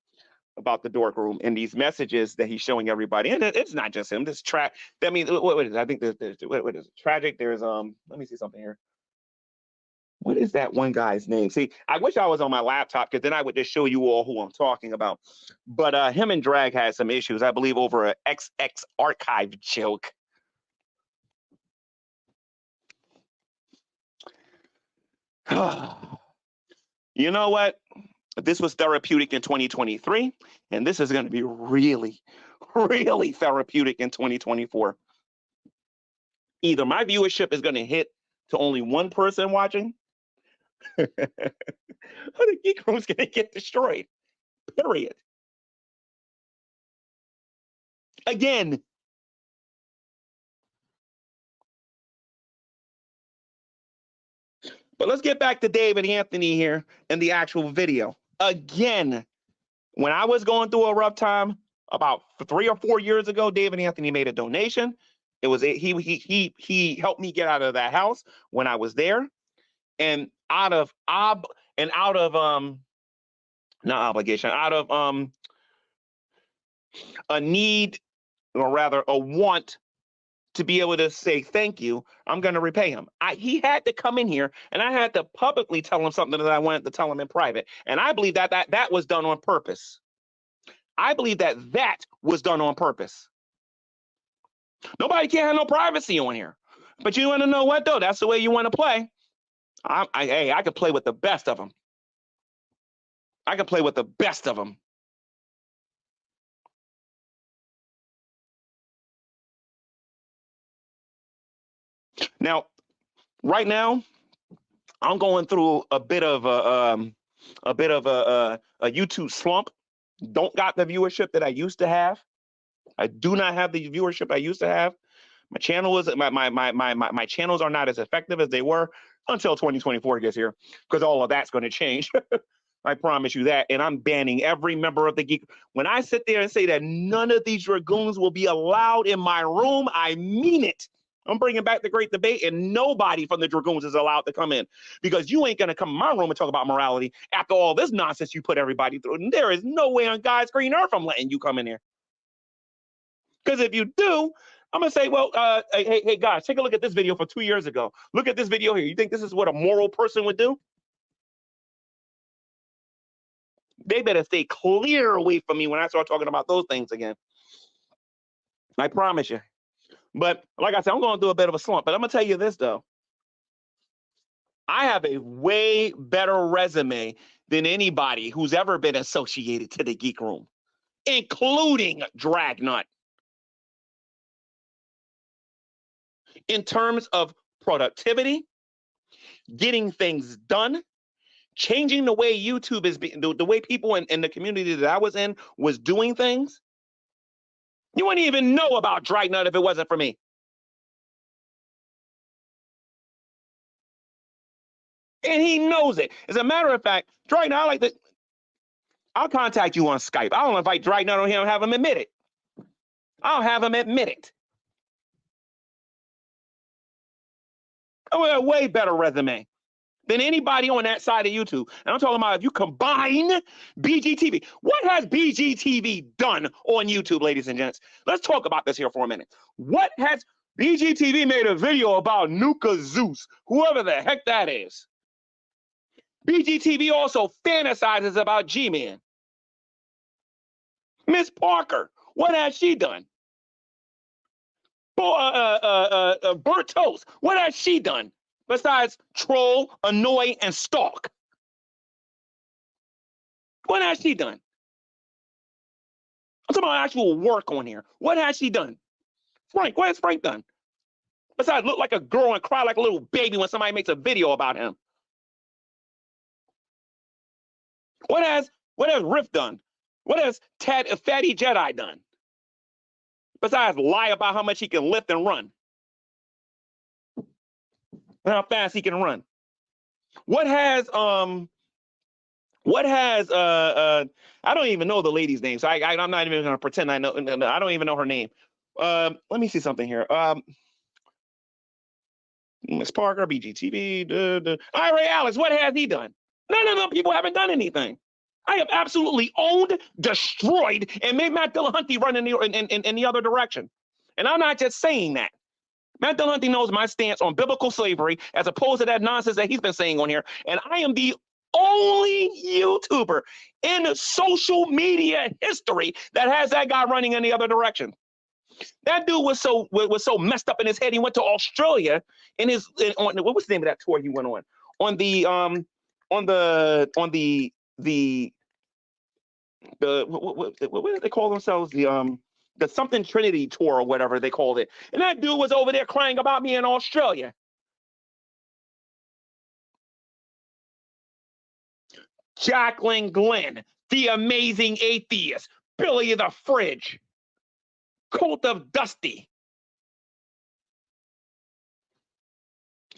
the Dork Room and these messages that he's showing everybody. And it's not just him. This what is it? I think there's what is it? Tragic. There's let me see something here. What is that one guy's name? See, I wish I was on my laptop because then I would just show you all who I'm talking about. But him and Drag had some issues, I believe, over an XX archive joke. You know what? This was therapeutic in 2023, and this is going to be really, really therapeutic in 2024. Either my viewership is going to hit to only one person watching, or the Geek Room's going to get destroyed. Period. Again. But let's get back to David Anthony here and the actual video. Again, when I was going through a rough time about 3 or 4 years ago, David Anthony made a donation. It was he helped me get out of that house when I was there, and out of not obligation, out of a need, or rather a want to be able to say thank you, I'm going to repay him. He had to come in here, and I had to publicly tell him something that I wanted to tell him in private. And I believe that was done on purpose. I believe that was done on purpose. Nobody can have no privacy on here. But you want to know what, though? That's the way you want to play. I could play with the best of them. I could play with the best of them. Now, right now, I'm going through a bit of a YouTube slump. Don't got the viewership that I used to have. I do not have the viewership I used to have. My channel is my channels are not as effective as they were until 2024 gets here, because all of that's going to change. I promise you that. And I'm banning every member of the Geek. When I sit there and say that none of these dragoons will be allowed in my room, I mean it. I'm bringing back the great debate, and nobody from the dragoons is allowed to come in, because you ain't going to come in my room and talk about morality after all this nonsense you put everybody through. And there is no way on God's green earth I'm letting you come in here. Because if you do, I'm going to say, well, hey, guys, take a look at this video for 2 years ago. Look at this video here. You think this is what a moral person would do? They better stay clear away from me when I start talking about those things again. I promise you. But like I said, I'm going through a bit of a slump. But I'm going to tell you this, though. I have a way better resume than anybody who's ever been associated to the Geek Room, including Dragnut. In terms of productivity, getting things done, changing the way YouTube is being, the way people in the community that I was in was doing things. You wouldn't even know about Dragnut if it wasn't for me. And he knows it. As a matter of fact, Dragnut, I'll contact you on Skype. I'll invite Dragnut on here and have him admit it. I'll have him admit it. I have a way better resume than anybody on that side of YouTube. And I'm talking about if you combine BGTV. What has BGTV done on YouTube, ladies and gents? Let's talk about this here for a minute. What has BGTV made a video about Nuka Zeus, whoever the heck that is? BGTV also fantasizes about GMan. Miss Parker, what has she done? Bert Toast, what has she done besides troll, annoy, and stalk? What has she done? I'm talking about actual work on here. What has she done? Frank, what has Frank done? Besides look like a girl and cry like a little baby when somebody makes a video about him. What has Riff done? What has Fatty Jedi done? Besides lie about how much he can lift and run. And how fast he can run. What has I don't even know the lady's name, so I'm not even gonna pretend I know. I don't even know her name. Let me see something here. Miss Parker, BGTV, Ray Alex, what has he done? None of them people haven't done anything. I have absolutely owned, destroyed, and made Matt Dillahunty run in the other direction. And I'm not just saying that. Matt Dillahunty knows my stance on biblical slavery as opposed to that nonsense that he's been saying on here. And I am the only YouTuber in social media history that has that guy running in the other direction. That dude was so messed up in his head. He went to Australia what was the name of that tour he went on? On the what do they call themselves? The something Trinity tour or whatever they called it. And that dude was over there crying about me in Australia. Jacqueline Glenn, the amazing atheist, Billy the Fridge, Cult of Dusty.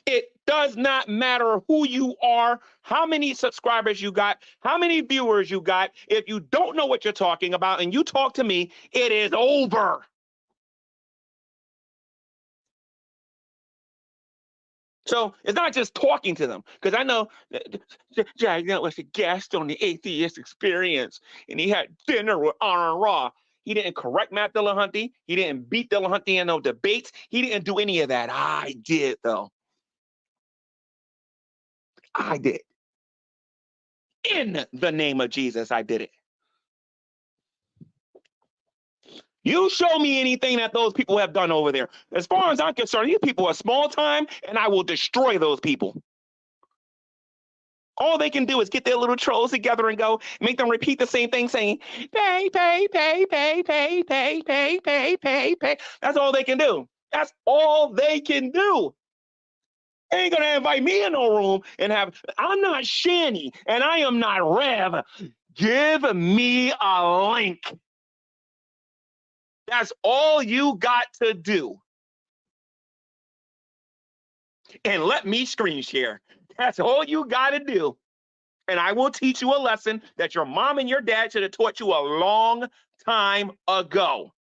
It does not matter who you are, how many subscribers you got, how many viewers you got. If you don't know what you're talking about and you talk to me, it is over. So it's not just talking to them, because I know Jack was a guest on the Atheist Experience, and he had dinner with Aaron Raw. He didn't correct Matt Dillahunty. He didn't beat Dillahunty in no debates. He didn't do any of that. I did, though. I did. In the name of Jesus, I did it. You show me anything that those people have done over there. As far as I'm concerned, these people are small time, and I will destroy those people. All they can do is get their little trolls together and go make them repeat the same thing, saying, pay, pay, pay, pay, pay, pay, pay, pay, pay, pay. That's all they can do. That's all they can do. They ain't gonna invite me in no room and have, I'm not Shani, and I am not Rev. Give me a link. That's all you got to do. And let me screen share. That's all you got to do. And I will teach you a lesson that your mom and your dad should have taught you a long time ago.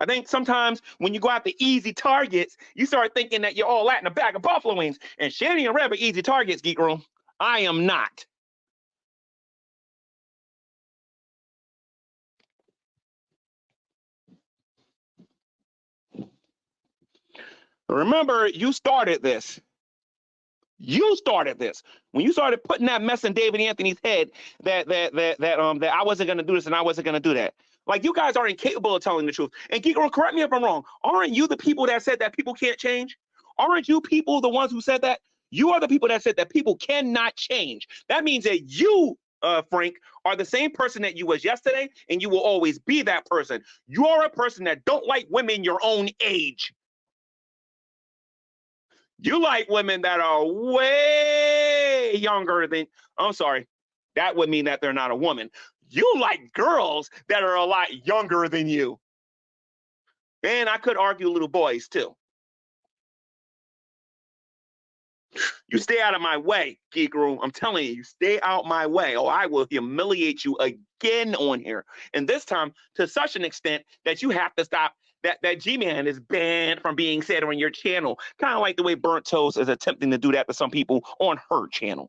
I think sometimes when you go after easy targets, you start thinking that you're all that in a bag of buffalo wings. And Shani and Rev are easy targets, Geek Room. I am not. Remember, you started this. You started this. When you started putting that mess in David Anthony's head that I wasn't gonna do this and I wasn't gonna do that. Like, you guys are incapable of telling the truth. And Geeko, correct me if I'm wrong. Aren't you the people that said that people can't change? Aren't you people the ones who said that? You are the people that said that people cannot change. That means that you, Frank, are the same person that you was yesterday, and you will always be that person. You are a person that don't like women your own age. You like women that are way younger than, I'm sorry, that would mean that they're not a woman. You like girls that are a lot younger than you. And I could argue little boys too. You stay out of my way, Geek Room. I'm telling you, stay out my way, or I will humiliate you again on here. And this time to such an extent that you have to stop. That G-Man is banned from being said on your channel. Kind of like the way Burnt Toast is attempting to do that to some people on her channel.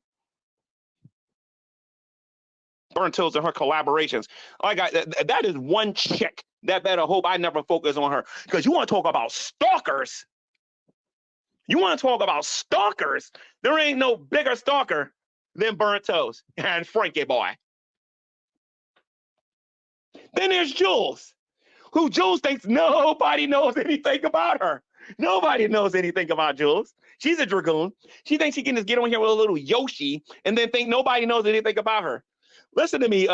Burnt Toast and her collaborations. That is one chick that better hope I never focus on her. Because you want to talk about stalkers. You want to talk about stalkers. There ain't no bigger stalker than Burnt Toast and Frankie Boy. Then there's Jules. Who Jules thinks nobody knows anything about her. Nobody knows anything about Jules. She's a dragoon. She thinks she can just get on here with a little Yoshi and then think nobody knows anything about her. Listen to me,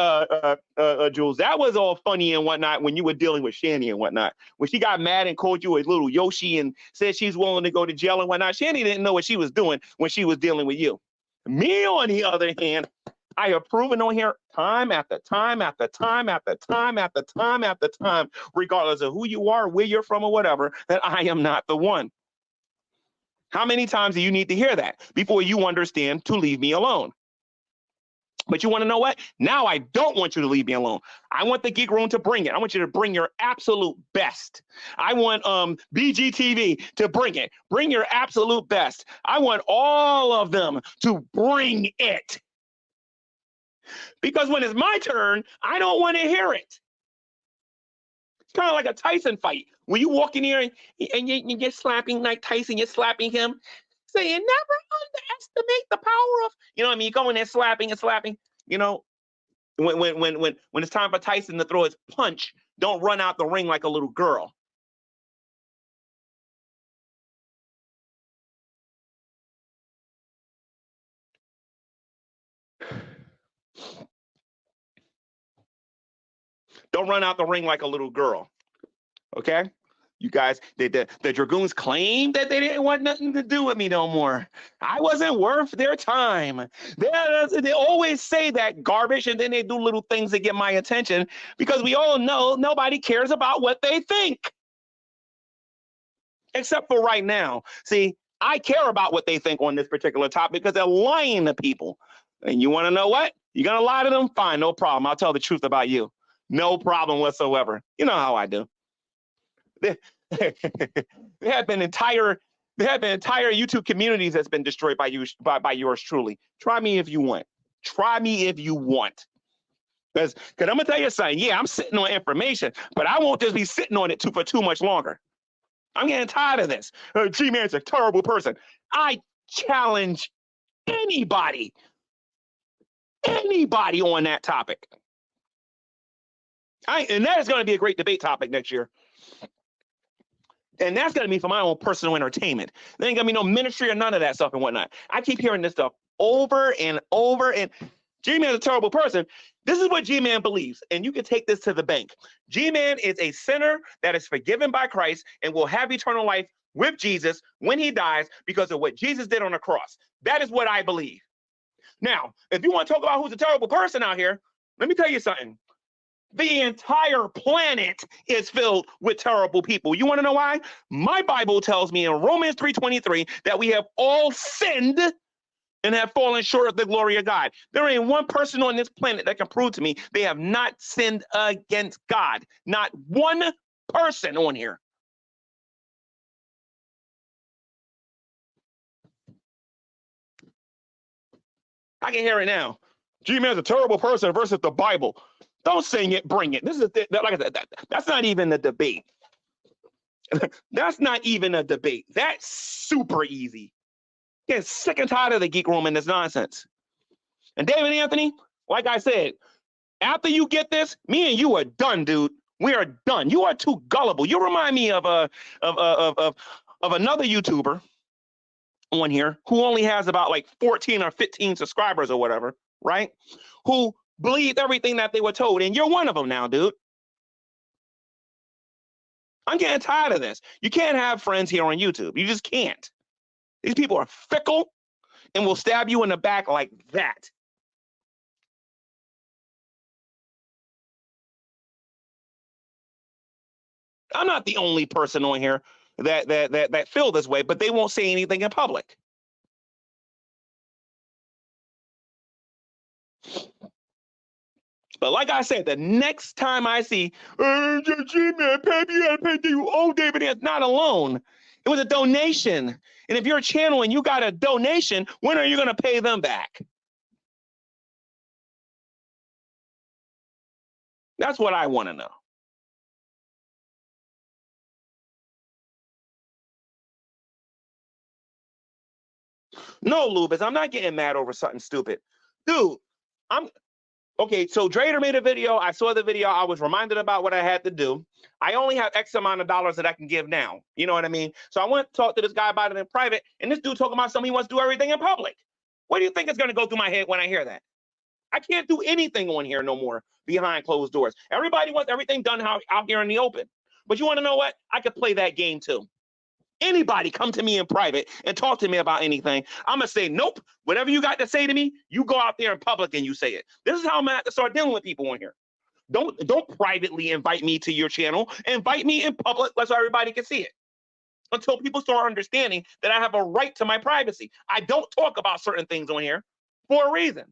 Jules. That was all funny and whatnot when you were dealing with Shani and whatnot. When she got mad and called you a little Yoshi and said she's willing to go to jail and whatnot, Shani didn't know what she was doing when she was dealing with you. Me, on the other hand, I have proven on here time after time after time after time after time after time, regardless of who you are, where you're from, or whatever, that I am not the one. How many times do you need to hear that before you understand to leave me alone? But you want to know what? Now I don't want you to leave me alone. I want the Geek Room to bring it. I want you to bring your absolute best. I want BGTV to bring it. Bring your absolute best. I want all of them to bring it. Because when it's my turn, I don't want to hear it. Kind of like a Tyson fight. When you walk in here and you're slapping like Tyson, you're slapping him, saying never underestimate the power of, you know what I mean? You go in there slapping and slapping, you know. When it's time for Tyson to throw his punch, don't run out the ring like a little girl. Don't run out the ring like a little girl. Okay? You guys, the Dragoons claimed that they didn't want nothing to do with me no more. I wasn't worth their time. They always say that garbage, and then they do little things to get my attention, because we all know nobody cares about what they think. Except for right now. See, I care about what they think on this particular topic because they're lying to people. And you want to know what? You're going to lie to them? Fine, no problem. I'll tell the truth about you. No problem whatsoever. You know how I do. There have been entire YouTube communities that's been destroyed by yours truly. Try me if you want. Try me if you want. Because I'm gonna tell you something. Yeah, I'm sitting on information, but I won't just be sitting on it for too much longer. I'm getting tired of this. G-Man's a terrible person. I challenge anybody on that topic. And that is going to be a great debate topic next year. And that's going to be for my own personal entertainment. There ain't going to be no ministry or none of that stuff and whatnot. I keep hearing this stuff over and over. And G-Man's a terrible person. This is what G-Man believes. And you can take this to the bank. G-Man is a sinner that is forgiven by Christ and will have eternal life with Jesus when he dies because of what Jesus did on the cross. That is what I believe. Now, if you want to talk about who's a terrible person out here, let me tell you something. The entire planet is filled with terrible people. You want to know why? My Bible tells me in Romans 3:23 that we have all sinned and have fallen short of the glory of God. There ain't one person on this planet that can prove to me they have not sinned against God. Not one person on here. I can hear it now. G-Man's a terrible person versus the Bible. Don't sing it, bring it. This is like I said, that's not even a debate. That's not even a debate. That's super easy. Get sick and tired of the geek room and this nonsense. And David Anthony, like I said, after you get this, me and you are done, dude. We are done. You are too gullible. You remind me of another YouTuber on here who only has about like 14 or 15 subscribers or whatever, right? Who believed everything that they were told, and you're one of them now, dude. I'm getting tired of this. You can't have friends here on YouTube. You just can't. These people are fickle and will stab you in the back like that. I'm not the only person on here that feel this way, but they won't say anything in public. But like I said, the next time I see, G-Man, pay you owe David, it's not a loan. It was a donation. And if you're a channel and you got a donation, when are you going to pay them back? That's what I want to know. No, Lubis, I'm not getting mad over something stupid. Dude, okay, so Drader made a video. I saw the video. I was reminded about what I had to do. I only have X amount of dollars that I can give now. You know what I mean? So I went to talk to this guy about it in private, and this dude talking about something he wants to do everything in public. What do you think is going to go through my head when I hear that? I can't do anything on here no more behind closed doors. Everybody wants everything done out here in the open. But you want to know what? I could play that game too. Anybody come to me in private and talk to me about anything, I'm going to say, nope, whatever you got to say to me, you go out there in public and you say it. This is how I'm going to have to start dealing with people on here. Don't privately invite me to your channel. Invite me in public so everybody can see it. Until people start understanding that I have a right to my privacy. I don't talk about certain things on here for a reason.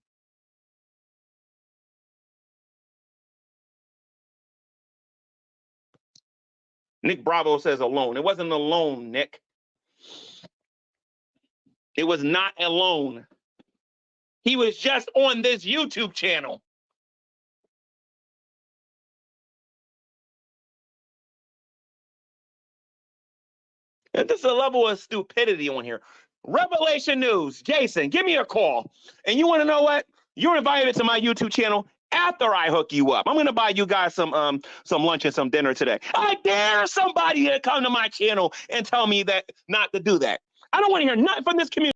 Nick Bravo says a loan. It wasn't a loan, Nick. It was not a loan. He was just on this YouTube channel. And this is a level of stupidity on here. Revelation News, Jason, give me a call. And you want to know what? You're invited to my YouTube channel after I hook you up. I'm going to buy you guys some lunch and some dinner today. I dare somebody to come to my channel and tell me that not to do that. I don't want to hear nothing from this community.